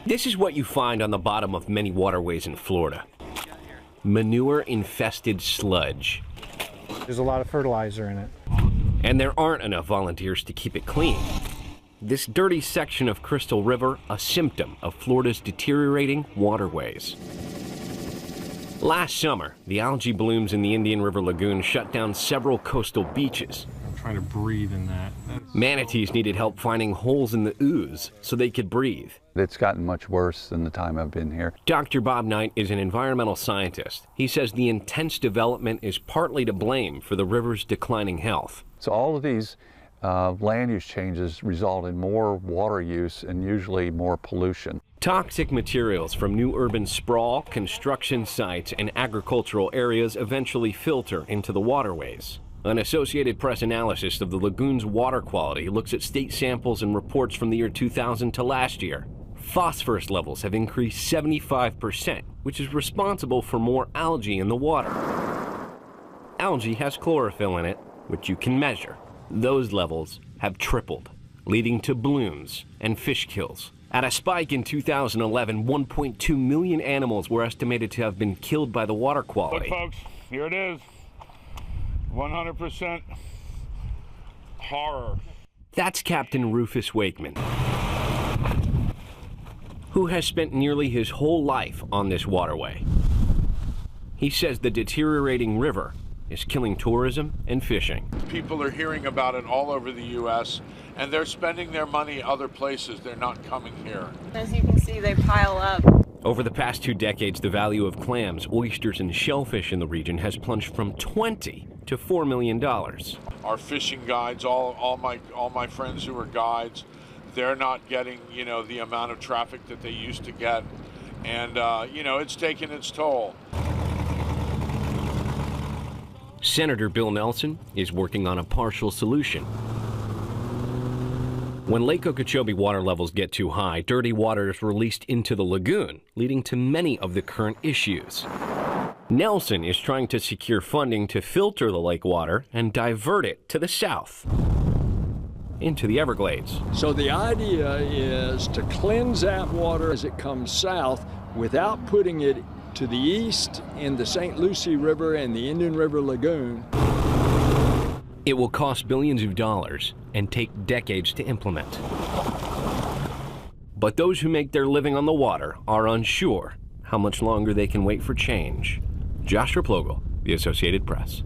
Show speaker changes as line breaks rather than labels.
This is what you find on the bottom of many waterways in Florida. Manure-infested sludge.
There's a lot of fertilizer in it.
And there aren't enough volunteers to keep it clean. This dirty section of Crystal River, a symptom of Florida's deteriorating waterways. Last summer, the algae blooms in the Indian River Lagoon shut down several coastal beaches.
I'm trying to breathe in that.
Manatees needed help finding holes in the ooze so they could breathe.
It's gotten much worse in the time I've been here.
Dr. Bob Knight is an environmental scientist. He says the intense development is partly to blame for the river's declining health.
So all of these land use changes result in more water use and usually more pollution.
Toxic materials from new urban sprawl, construction sites, and agricultural areas eventually filter into the waterways. An Associated Press analysis of the lagoon's water quality looks at state samples and reports from the year 2000 to last year. Phosphorus levels have increased 75%, which is responsible for more algae in the water. Algae has chlorophyll in it, which you can measure. Those levels have tripled, leading to blooms and fish kills. At a spike in 2011, 1.2 million animals were estimated to have been killed by the water quality.
Look, folks, here it is. 100% horror.
That's Captain Rufus Wakeman, who has spent nearly his whole life on this waterway. He says the deteriorating river is killing tourism and fishing.
People are hearing about it all over the U.S., and they're spending their money other places. They're not coming here.
As you can see, they pile up.
Over the past 2 decades, the value of clams, oysters, and shellfish in the region has plunged from $20 to $4 million.
Our fishing guides, all my friends who are guides, they're not getting, the amount of traffic that they used to get, and it's taken its toll.
Senator Bill Nelson is working on a partial solution. When Lake Okeechobee water levels get too high, dirty water is released into the lagoon, leading to many of the current issues. Nelson is trying to secure funding to filter the lake water and divert it to the south, into the Everglades.
So the idea is to cleanse that water as it comes south without putting it to the east in the St. Lucie River and the Indian River Lagoon.
It will cost billions of dollars and take decades to implement. But those who make their living on the water are unsure how much longer they can wait for change. Josh Replogle, The Associated Press.